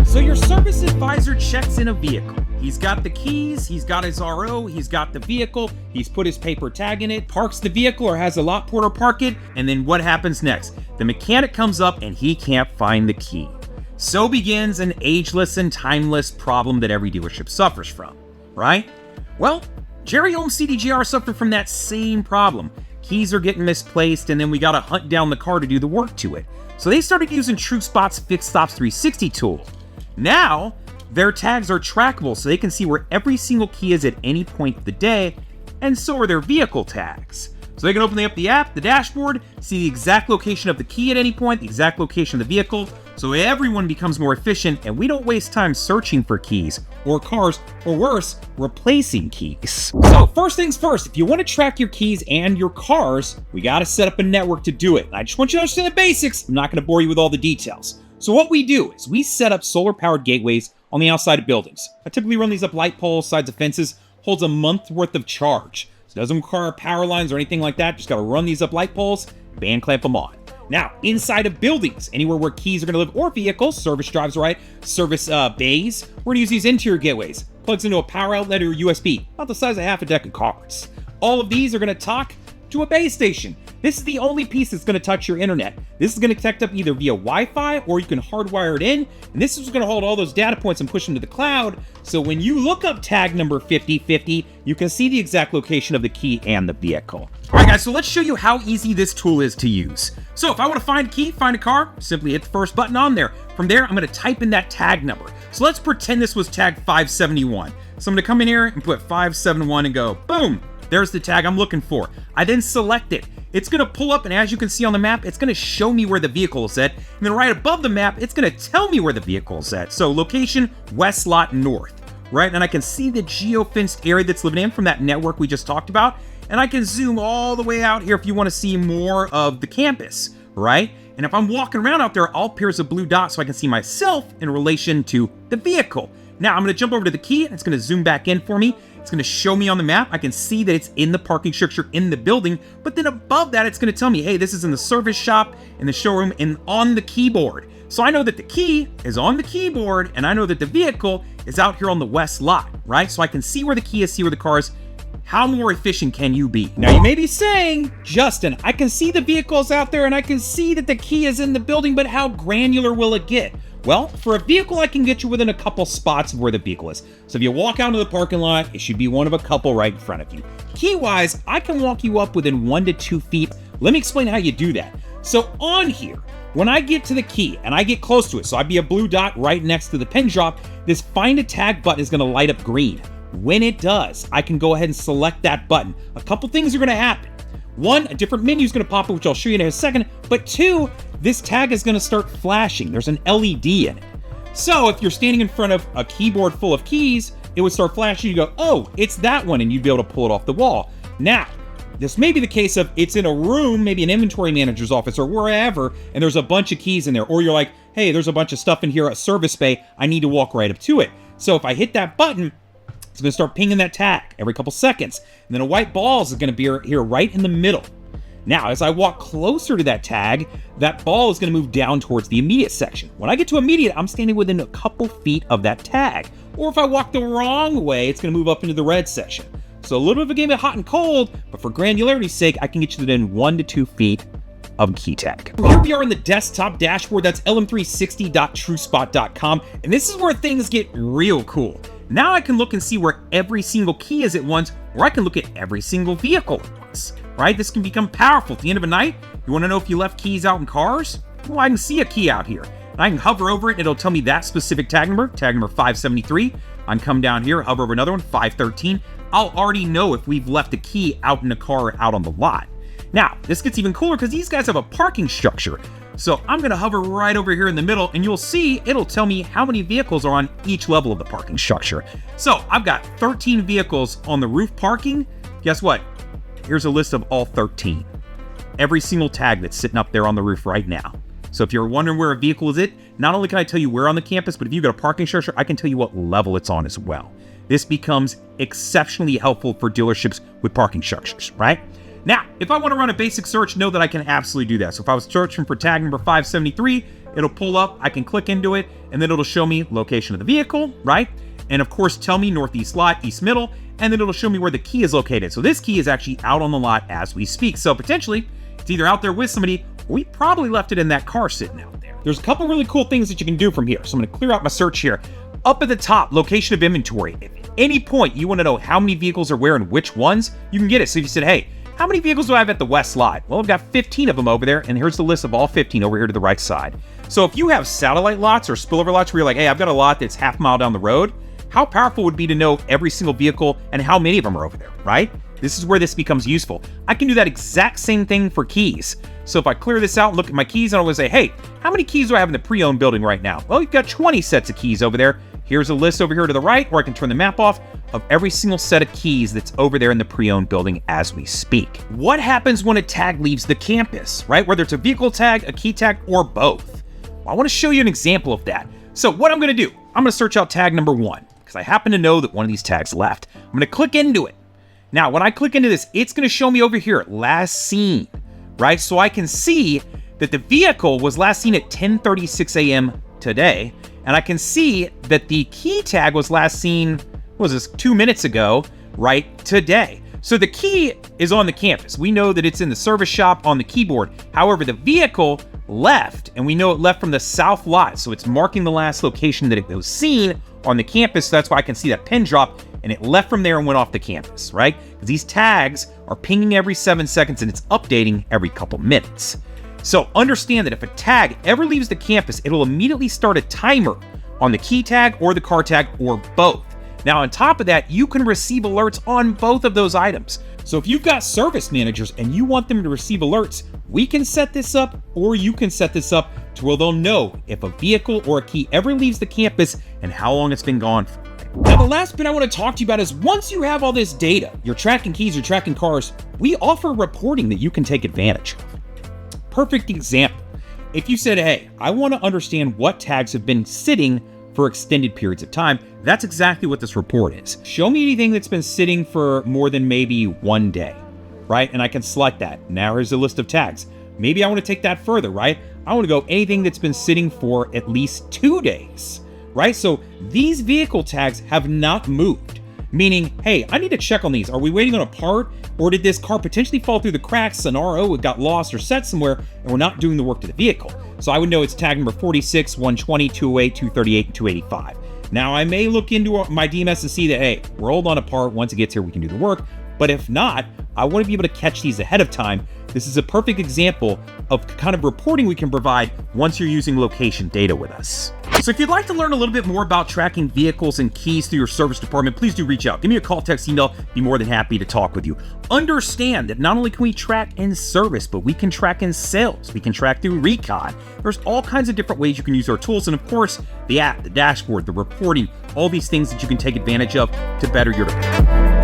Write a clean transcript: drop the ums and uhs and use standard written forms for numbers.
So your service advisor checks in a vehicle. He's got the keys, he's got his RO, he's got the vehicle, he's put his paper tag in it, parks the vehicle or has a lot porter park it, and then what happens next? The mechanic comes up and he can't find the key. So begins an ageless and timeless problem that every dealership suffers from, right? Well, Jerry Ulm CDJR suffered from that same problem. Keys are getting misplaced and then we gotta hunt down the car to do the work to it. So they started using TrueSpot's Fix Stops 360 tool. Now, their tags are trackable so they can see where every single key is at any point of the day, and so are their vehicle tags. So they can open up the app, the dashboard, see the exact location of the key at any point, the exact location of the vehicle, so everyone becomes more efficient and we don't waste time searching for keys, or cars, or worse, replacing keys. So first things first, if you want to track your keys and your cars, we gotta set up a network to do it. I just want you to understand the basics. I'm not gonna bore you with all the details. So what we do is we set up solar-powered gateways on the outside of buildings. I typically run these up light poles, sides of fences, holds a month's worth of charge. So it doesn't require power lines or anything like that. Just gotta run these up light poles, band clamp them on. Now, inside of buildings, anywhere where keys are gonna live, or vehicles, service drives, right? Service bays, we're gonna use these interior gateways. Plugs into a power outlet or USB, about the size of half a deck of cards. All of these are gonna talk to a base station. This is the only piece that's gonna touch your internet. This is gonna connect up either via Wi-Fi or you can hardwire it in, and this is gonna hold all those data points and push them to the cloud, so when you look up tag number 5050, you can see the exact location of the key and the vehicle. All right guys, so let's show you how easy this tool is to use. So if I wanna find a key, find a car, simply hit the first button on there. From there, I'm gonna type in that tag number. So let's pretend this was tag 571. So I'm gonna come in here and put 571 and go, boom, there's the tag I'm looking for. I then select it. It's gonna pull up, and as you can see on the map, it's gonna show me where the vehicle is at, and then right above the map, it's gonna tell me where the vehicle is at. So location, west lot north, right? And I can see the geo-fenced area that's living in from that network we just talked about, and I can zoom all the way out here if you wanna see more of the campus, right? And if I'm walking around out there, I'll appear as a blue dot so I can see myself in relation to the vehicle. Now I'm gonna jump over to the key, and it's gonna zoom back in for me. It's gonna show me on the map. I can see that it's in the parking structure in the building, but then above that, it's gonna tell me, hey, this is in the service shop, in the showroom, and on the keyboard. So I know that the key is on the keyboard, and I know that the vehicle is out here on the west lot, right? So I can see where the key is, see where the car is. How more efficient can you be? Now you may be saying, Justin, I can see the vehicles out there and I can see that the key is in the building, but how granular will it get? Well, for a vehicle, I can get you within a couple spots of where the vehicle is. So if you walk out into the parking lot, it should be one of a couple right in front of you. Key-wise, I can walk you up within 1 to 2 feet. Let me explain how you do that. So on here, when I get to the key and I get close to it, so I'd be a blue dot right next to the pin drop, this Find a Tag button is gonna light up green. When it does, I can go ahead and select that button. A couple things are gonna happen. One, a different menu is gonna pop up, which I'll show you in a second, but two, this tag is gonna start flashing. There's an LED in it. So if you're standing in front of a keyboard full of keys, it would start flashing. You go, oh, it's that one, and you'd be able to pull it off the wall. Now, this may be the case of it's in a room, maybe an inventory manager's office or wherever, and there's a bunch of keys in there. Or you're like, hey, there's a bunch of stuff in here, a service bay, I need to walk right up to it. So if I hit that button, it's gonna start pinging that tag every couple seconds. And then a white ball is gonna be here right in the middle. Now, as I walk closer to that tag, that ball is gonna move down towards the immediate section. When I get to immediate, I'm standing within a couple feet of that tag. Or if I walk the wrong way, it's gonna move up into the red section. So a little bit of a game of hot and cold, but for granularity's sake, I can get you within 1 to 2 feet of key tag. Here we are in the desktop dashboard. That's lm360.truespot.com. And this is where things get real cool. Now I can look and see where every single key is at once, or I can look at every single vehicle at once, right? This can become powerful. At the end of a night, you wanna know if you left keys out in cars? Well, I can see a key out here. And I can hover over it, and it'll tell me that specific tag number 573. I can come down here, hover over another one, 513. I'll already know if we've left a key out in a car out on the lot. Now, this gets even cooler because these guys have a parking structure. So I'm gonna hover right over here in the middle, and you'll see it'll tell me how many vehicles are on each level of the parking structure. So I've got 13 vehicles on the roof parking. Guess what? Here's a list of all 13. Every single tag that's sitting up there on the roof right now. So if you're wondering where a vehicle is at, not only can I tell you where on the campus, but if you've got a parking structure, I can tell you what level it's on as well. This becomes exceptionally helpful for dealerships with parking structures, right? Now, if I want to run a basic search, know that I can absolutely do that. So if I was searching for tag number 573, it'll pull up, I can click into it, and then it'll show me location of the vehicle, right? And of course, tell me northeast lot, east middle, and then it'll show me where the key is located. So this key is actually out on the lot as we speak. So potentially, it's either out there with somebody, or we probably left it in that car sitting out there. There's a couple really cool things that you can do from here. So I'm gonna clear out my search here. Up at the top, location of inventory. If at any point you wanna know how many vehicles are where and which ones, you can get it. So if you said, hey, how many vehicles do I have at the west lot? Well, I've got 15 of them over there, and here's the list of all 15 over here to the right side. So if you have satellite lots or spillover lots where you're like, hey, I've got a lot that's half a mile down the road, how powerful would it be to know every single vehicle and how many of them are over there, right? This is where this becomes useful. I can do that exact same thing for keys. So if I clear this out and look at my keys, and I'm gonna say, hey, how many keys do I have in the pre-owned building right now? Well, you've got 20 sets of keys over there. Here's a list over here to the right, or I can turn the map off of every single set of keys that's over there in the pre-owned building as we speak. What happens when a tag leaves the campus, right? Whether it's a vehicle tag, a key tag, or both. Well, I wanna show you an example of that. So what I'm gonna do, I'm gonna search out tag number 1, because I happen to know that one of these tags left. I'm gonna click into it. Now, when I click into this, it's gonna show me over here, last seen, right? So I can see that the vehicle was last seen at 10:36 a.m. today, and I can see that the key tag was last seen, what was this, 2 minutes ago, right, today. So the key is on the campus. We know that it's in the service shop on the keyboard. However, the vehicle left, and we know it left from the south lot, so it's marking the last location that it was seen on the campus. So that's why I can see that pin drop, and it left from there and went off the campus, right? Because these tags are pinging every 7 seconds, and it's updating every couple minutes. So understand that if a tag ever leaves the campus, it'll immediately start a timer on the key tag or the car tag or both. Now, on top of that, you can receive alerts on both of those items. So if you've got service managers and you want them to receive alerts, we can set this up, or you can set this up to where they'll know if a vehicle or a key ever leaves the campus and how long it's been gone for. Now, the last bit I want to talk to you about is once you have all this data, you're tracking keys, you're tracking cars, we offer reporting that you can take advantage of. Perfect example. If you said, hey, I want to understand what tags have been sitting for extended periods of time, that's exactly what this report is. Show me anything that's been sitting for more than maybe 1 day, right? And I can select that. Now here's a list of tags. Maybe I want to take that further, right? I want to go anything that's been sitting for at least 2 days, right? So these vehicle tags have not moved, meaning, hey, I need to check on these. Are we waiting on a part, or did this car potentially fall through the cracks, an RO got lost or set somewhere, and we're not doing the work to the vehicle? So I would know it's tag number 46, 120, 208, 238, and 285. Now, I may look into my DMS and see that, hey, we're holding on a part. Once it gets here, we can do the work. But if not, I want to be able to catch these ahead of time. This is a perfect example of the kind of reporting we can provide once you're using location data with us. So if you'd like to learn a little bit more about tracking vehicles and keys through your service department, please do reach out. Give me a call, text, email. Be more than happy to talk with you. Understand that not only can we track in service, but we can track in sales. We can track through recon. There's all kinds of different ways you can use our tools. And of course, the app, the dashboard, the reporting, all these things that you can take advantage of to better your department.